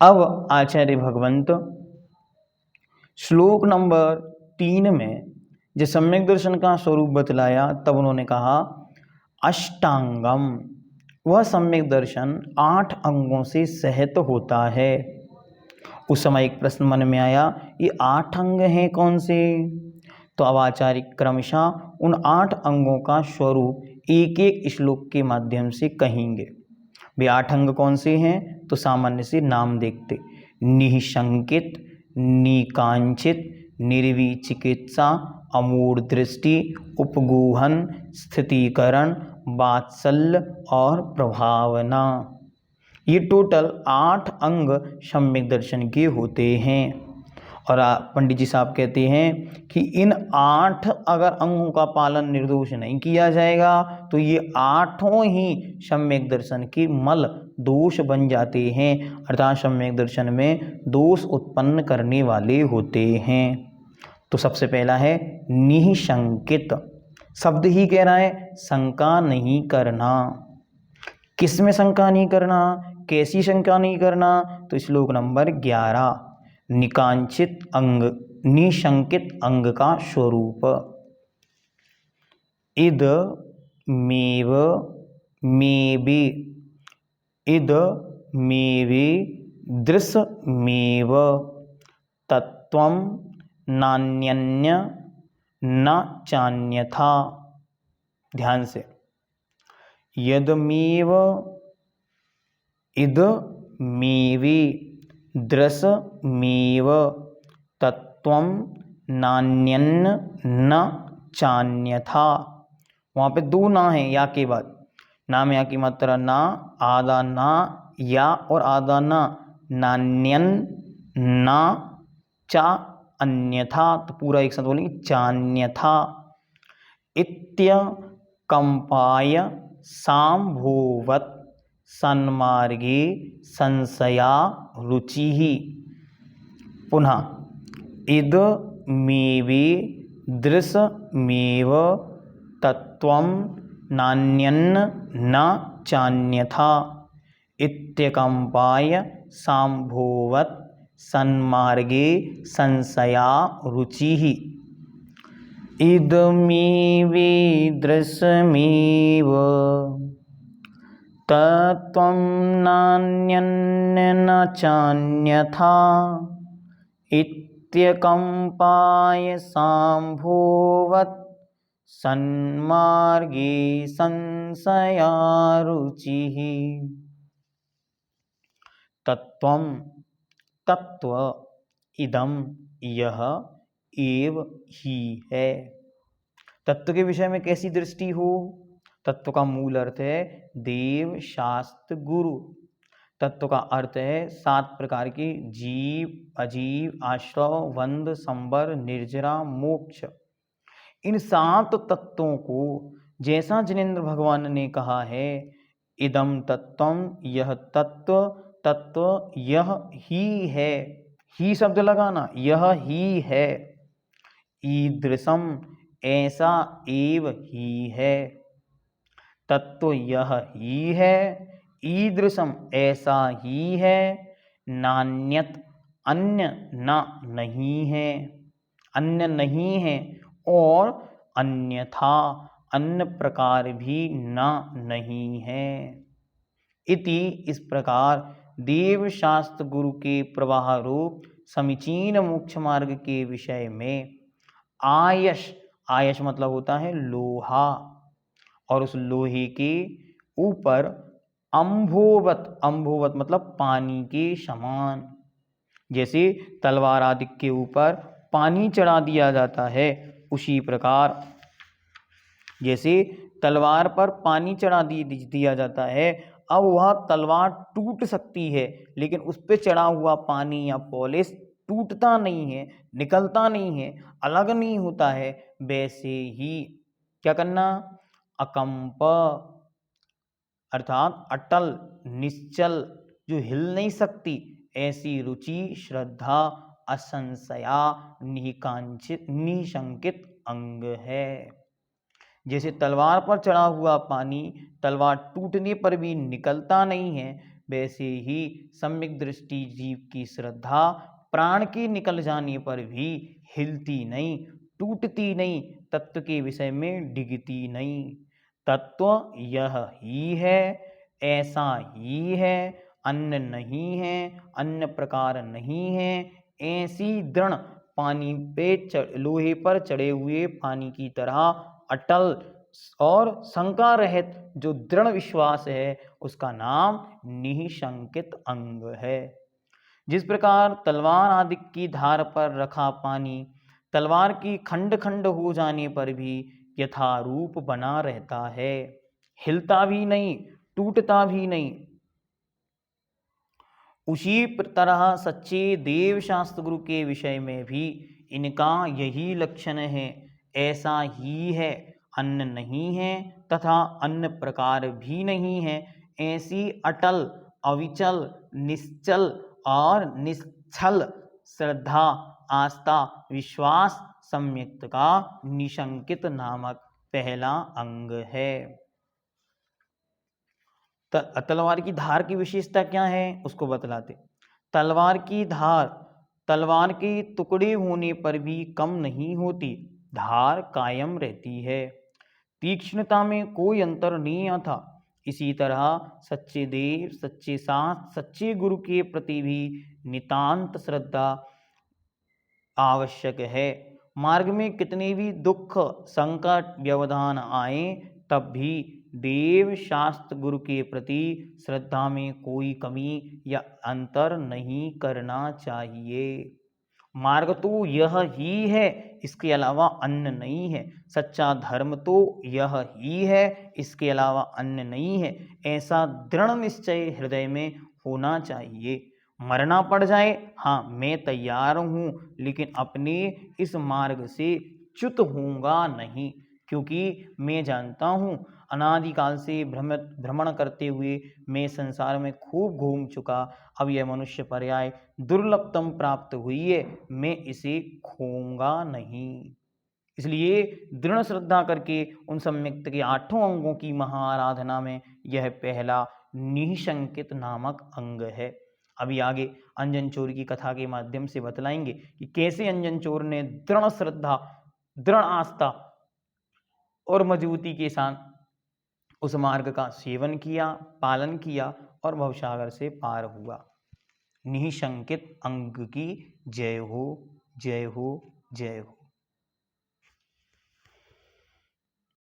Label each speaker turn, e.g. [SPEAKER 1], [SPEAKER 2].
[SPEAKER 1] अब आचार्य भगवंत श्लोक नंबर 3 में जो सम्यक दर्शन का स्वरूप बतलाया, तब उन्होंने कहा अष्टांगम, वह सम्यक दर्शन 8 अंगों से सहित होता है। उस समय एक प्रश्न मन में आया, ये 8 अंग हैं कौन से? तो अब आचार्य क्रमशः उन 8 अंगों का स्वरूप एक एक श्लोक के माध्यम से कहेंगे। वे 8 अंग कौन से हैं? तो सामान्य से नाम देखते, निःशंकित, निकांचित, निर्विचिकित्सा, अमूढ़ दृष्टि, उपगूहन, स्थितीकरण, वात्सल्य और प्रभावना। ये टोटल 8 अंग सम्यक दर्शन के होते हैं। और पंडित जी साहब कहते हैं कि इन 8 अगर अंगों का पालन निर्दोष नहीं किया जाएगा तो ये 8 ही सम्यक दर्शन के मल दोष बन जाते हैं, अर्थात सम्यक दर्शन में दोष उत्पन्न करने वाले होते हैं। तो सबसे पहला है निःशंकित। शब्द ही कह रहा है शंका नहीं करना। किस में शंका नहीं करना? कैसी शंका नहीं करना? तो श्लोक नंबर 11, निकांचित अंग, निशंकित अंग का स्वरूप। इद मेव मेवे, इद मेवे दृश्यमेव तत्वं नान्यन्य न चान्यथा। ध्यान से, यदमेव इद मेवे दृश्यमेव तत्वं नान्यन्न न चान्यथा। वहाँ पे 2 ना है या के बाद, ना में या की मात्रा ना, आधा ना या और आधा ना, नान्यन ना चा अन्यथा। तो पूरा एक साथ बोलेंगे चान्यथा। इत्य कंपाय सांभोवत सन्मार्गे संशया रुचिः। पुनः इद मेवे दृश्यमेव तत्वं नान्यन्न न चान्यथा। इत्यकंपाय सांभोवत सन्मार्गे संशया रुचिः। इदमेवे दृश्यमेव तत्वं नान्यन्न न चान्यथा। इत्यकंपाय सांभोवत सन्मार्गे संशया रुचिः। तत्वं, तत्व, इदम, यह, एव, ही है। तत्व के विषय में कैसी दृष्टि हो? तत्व का मूल अर्थ है देव, शास्त्र, गुरु। तत्व का अर्थ है 7 प्रकार के जीव, अजीव, आश्रव, वंद, संवर, निर्जरा, मोक्ष। इन 7 तत्वों को जैसा जिनेंद्र भगवान ने कहा है, इदम तत्वम, यह तत्व, तत्व यह ही है। ही शब्द लगाना, यह ही है। ईदृशम, ऐसा एव ही है। तत्व यह ही है, ईदृशम ऐसा ही है, नान्यत अन्य न नहीं है, अन्य नहीं है, और अन्यथा अन्य प्रकार भी न नहीं है। इति, इस प्रकार देव, शास्त्र, गुरु के प्रवाह रूप समीचीन मोक्ष मार्ग के विषय में आयश, आयश मतलब होता है लोहा, और उस लोहे के ऊपर अंभोवत, अंभोवत मतलब पानी के समान, जैसे तलवार आदि के ऊपर पानी चढ़ा दिया जाता है, उसी प्रकार जैसे तलवार पर पानी चढ़ा दिया जाता है, अब वह तलवार टूट सकती है, लेकिन उस पर चढ़ा हुआ पानी या पॉलिश टूटता नहीं है, निकलता नहीं है, अलग नहीं होता है। वैसे ही क्या करना? अकंप, अर्थात अटल, निश्चल, जो हिल नहीं सकती, ऐसी रुचि, श्रद्धा, असंशया, निकांचित, निशंकित अंग है। जैसे तलवार पर चढ़ा हुआ पानी तलवार टूटने पर भी निकलता नहीं है, वैसे ही सम्यक दृष्टि जीव की श्रद्धा प्राण के निकल जाने पर भी हिलती नहीं, टूटती नहीं, तत्व के विषय में डिगती नहीं। तत्व यह ही है, ऐसा ही है, अन्य नहीं है, अन्य प्रकार नहीं है। ऐसी दृढ़ पानी पे लोहे पर चढ़े हुए पानी की तरह अटल और शंका रहित जो दृढ़ विश्वास है, उसका नाम निःशंकित अंग है। जिस प्रकार तलवार आदि की धार पर रखा पानी तलवार की खंड खंड हो जाने पर भी यथारूप बना रहता है, हिलता भी नहीं, टूटता भी नहीं, उसी तरह सच्चे देव शास्त्र गुरु के विषय में भी इनका यही लक्षण है। ऐसा ही है, अन्य नहीं है तथा अन्य प्रकार भी नहीं है। ऐसी अटल, अविचल, निश्चल और निश्चल श्रद्धा, आस्था, विश्वास सम्यक्त का निशंकित नामक पहला अंग है। तलवार की धार की विशेषता क्या है उसको बतलाते। तलवार की धार तलवार के टुकड़े होने पर भी कम नहीं होती, धार कायम रहती है, तीक्ष्णता में कोई अंतर नहीं आता। इसी तरह सच्चे देव, सच्चे शास्त्र, सच्चे गुरु के प्रति भी नितांत श्रद्धा आवश्यक है। मार्ग में कितने भी दुख, संकट, व्यवधान आए, तब भी देव शास्त्र गुरु के प्रति श्रद्धा में कोई कमी या अंतर नहीं करना चाहिए। मार्ग तो यह ही है, इसके अलावा अन्य नहीं है। सच्चा धर्म तो यह ही है, इसके अलावा अन्य नहीं है। ऐसा दृढ़ निश्चय हृदय में होना चाहिए। मरना पड़ जाए, हाँ मैं तैयार हूँ, लेकिन अपने इस मार्ग से च्युत होऊंगा नहीं, क्योंकि मैं जानता हूँ अनादिकाल से भ्रमण करते हुए मैं संसार में खूब घूम चुका। अब यह मनुष्य पर्याय दुर्लभतम प्राप्त हुई है, मैं इसे खोऊंगा नहीं। इसलिए दृढ़ श्रद्धा करके उन सम्यक्त के 8 अंगों की महाआराधना में यह पहला निःशंकित नामक अंग है। अभी आगे अंजन चोर की कथा के माध्यम से बतलाएंगे कि कैसे अंजन चोर ने दृढ़ श्रद्धा, दृढ़ आस्था और मजबूती के साथ उस मार्ग का सेवन किया, पालन किया और भवसागर से पार हुआ। निःशंकित अंग की जय हो, जय हो, जय हो।